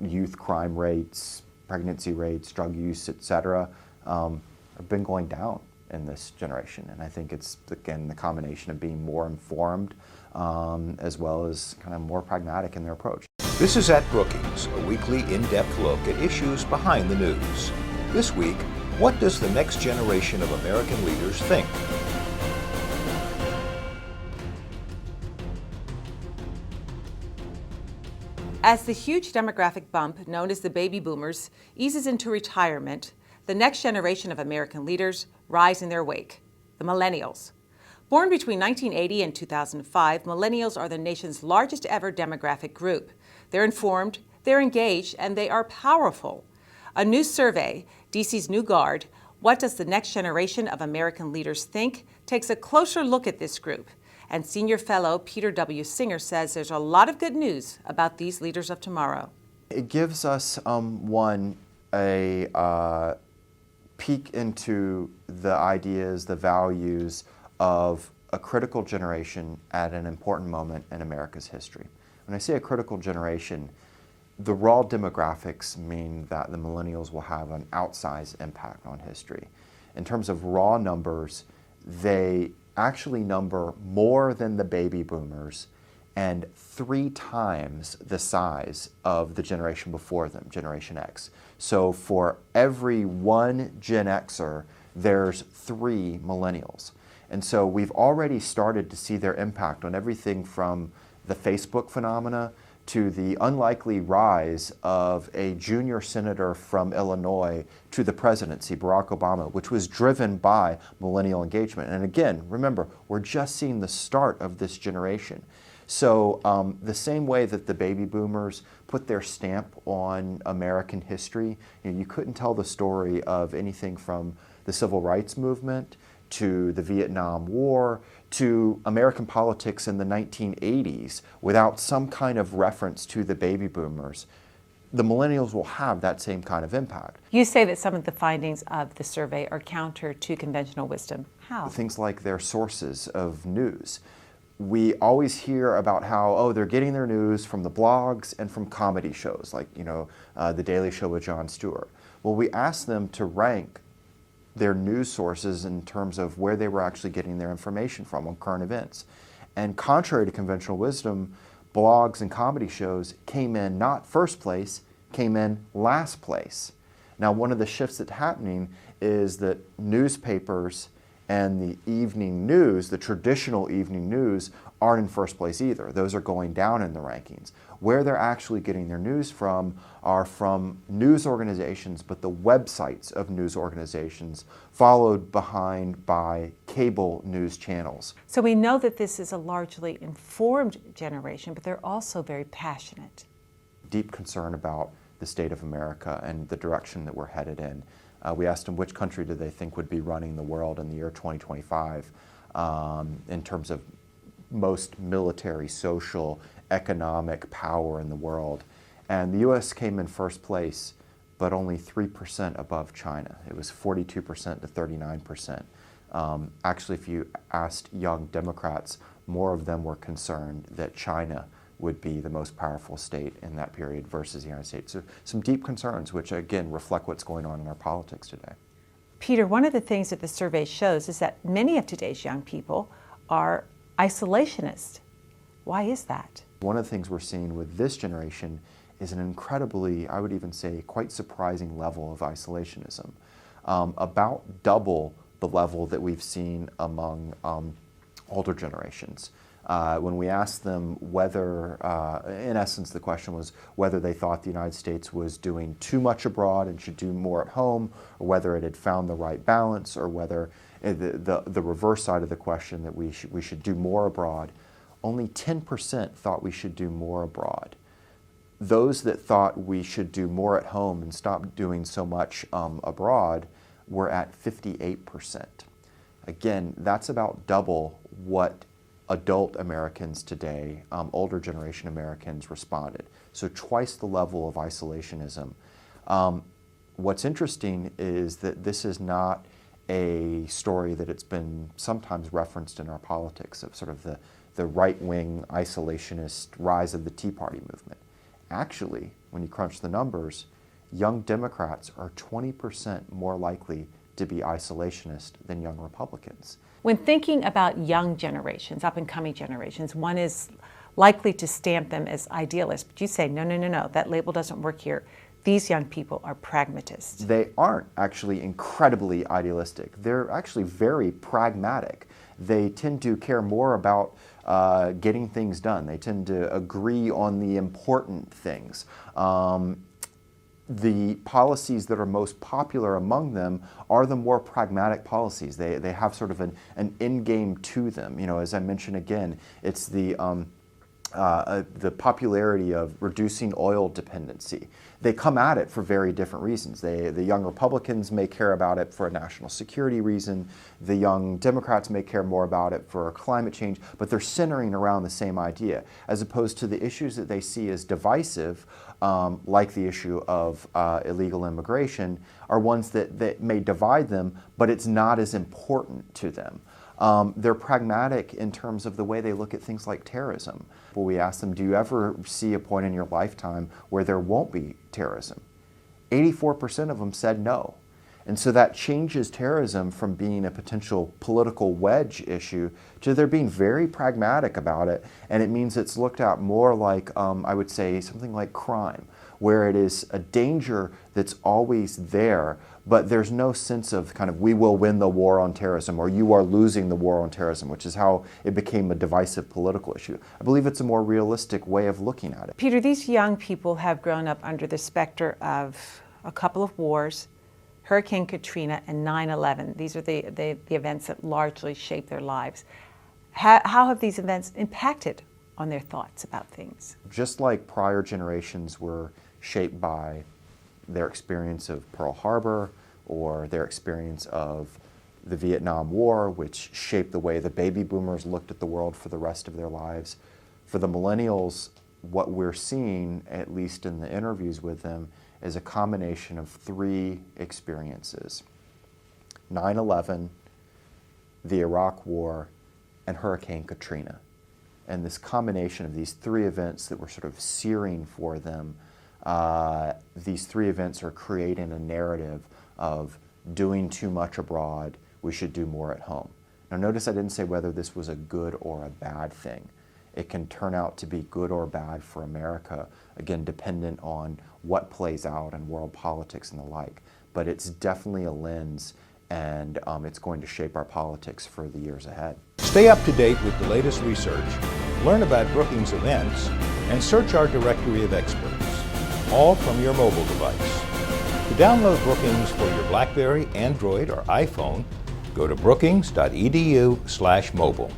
youth crime rates, pregnancy rates, drug use, etc., have been going down in this generation. And I think it's, again, the combination of being more informed as well as kind of more pragmatic in their approach. This is At Brookings, a weekly in-depth look at issues behind the news. This week, what does the next generation of American leaders think? As the huge demographic bump known as the baby boomers eases into retirement, the next generation of American leaders rise in their wake, the Millennials. Born between 1980 and 2005, Millennials are the nation's largest ever demographic group. They're informed, they're engaged, and they are powerful. A new survey, DC's New Guard, What Does the Next Generation of American Leaders Think?, takes a closer look at this group. And senior fellow Peter W. Singer says there's a lot of good news about these leaders of tomorrow. It gives us, a peek into the ideas, the values of a critical generation at an important moment in America's history. When I say a critical generation, the raw demographics mean that the millennials will have an outsized impact on history. In terms of raw numbers, they actually number more than the baby boomers and 3 times the size of the generation before them, Generation X. So for every 1 Gen Xer, there's 3 millennials. And so we've already started to see their impact on everything from the Facebook phenomena to the unlikely rise of a junior senator from Illinois to the presidency, Barack Obama, which was driven by millennial engagement. And again, remember, we're just seeing the start of this generation. So the same way that the baby boomers put their stamp on American history, you couldn't tell the story of anything from the civil rights movement to the Vietnam War to American politics in the 1980s without some kind of reference to the baby boomers. The millennials will have that same kind of impact. You say that some of the findings of the survey are counter to conventional wisdom. How? Things like their sources of news. We always hear about how, they're getting their news from the blogs and from comedy shows like, The Daily Show with Jon Stewart. Well, we asked them to rank their news sources in terms of where they were actually getting their information from on current events. And contrary to conventional wisdom, blogs and comedy shows came in not first place, came in last place. Now, one of the shifts that's happening is that newspapers and the evening news, the traditional evening news, aren't in first place either. Those are going down in the rankings. Where they're actually getting their news from are from news organizations, but the websites of news organizations, followed behind by cable news channels. So we know that this is a largely informed generation, but they're also very passionate. Deep concern about the state of America and the direction that we're headed in. We asked them which country do they think would be running the world in the year 2025 in terms of most military, social, economic power in the world. And the U.S. came in first place, but only 3% above China. It was 42% to 39%. Actually, if you asked young Democrats, more of them were concerned that China would be the most powerful state in that period versus the United States. So some deep concerns, which again reflect what's going on in our politics today. Peter, one of the things that the survey shows is that many of today's young people are isolationist. Why is that? One of the things we're seeing with this generation is an incredibly, I would even say, quite surprising level of isolationism. About double the level that we've seen among older generations. When we asked them whether, in essence, the question was whether they thought the United States was doing too much abroad and should do more at home, or whether it had found the right balance, or whether the reverse side of the question, that we should do more abroad, only 10% thought we should do more abroad. Those that thought we should do more at home and stop doing so much abroad were at 58%. Again, that's about double what adult Americans today, older generation Americans, responded. So twice the level of isolationism. What's interesting is that this is not a story that it's been sometimes referenced in our politics of sort of the right-wing isolationist rise of the Tea Party movement. actually, when you crunch the numbers, young Democrats are 20% more likely to be isolationist than young Republicans. When thinking about young generations, up-and-coming generations, one is likely to stamp them as idealists. But you say, no, that label doesn't work here. These young people are pragmatists. They aren't actually incredibly idealistic. They're actually very pragmatic. They tend to care more about getting things done. They tend to agree on the important things. The policies that are most popular among them are the more pragmatic policies. They have sort of an end game to them. You know, as I mentioned again, it's the popularity of reducing oil dependency. They come at it for very different reasons. The young Republicans may care about it for a national security reason. The young Democrats may care more about it for climate change, but they're centering around the same idea, as opposed to the issues that they see as divisive, like the issue of illegal immigration, are ones that may divide them, but it's not as important to them. They're pragmatic in terms of the way they look at things like terrorism. Well, we ask them, do you ever see a point in your lifetime where there won't be terrorism? 84% of them said no. And so that changes terrorism from being a potential political wedge issue to there being very pragmatic about it. And it means it's looked at more like, I would say, something like crime, where it is a danger that's always there, but there's no sense of kind of, we will win the war on terrorism, or you are losing the war on terrorism, which is how it became a divisive political issue. I believe it's a more realistic way of looking at it. Peter, these young people have grown up under the specter of a couple of wars, Hurricane Katrina and 9/11. These are the events that largely shaped their lives. How have these events impacted on their thoughts about things? Just like prior generations were shaped by their experience of Pearl Harbor or their experience of the Vietnam War, which shaped the way the baby boomers looked at the world for the rest of their lives. For the millennials, what we're seeing, at least in the interviews with them, is a combination of three experiences: 9/11, the Iraq War, and Hurricane Katrina. And this combination of these three events that were sort of searing for them, these three events are creating a narrative of doing too much abroad, we should do more at home. Now notice I didn't say whether this was a good or a bad thing. It can turn out to be good or bad for America, again, dependent on what plays out in world politics and the like. But it's definitely a lens, and it's going to shape our politics for the years ahead. Stay up to date with the latest research, learn about Brookings events, and search our directory of experts, all from your mobile device. To download Brookings for your BlackBerry, Android, or iPhone, go to brookings.edu/mobile.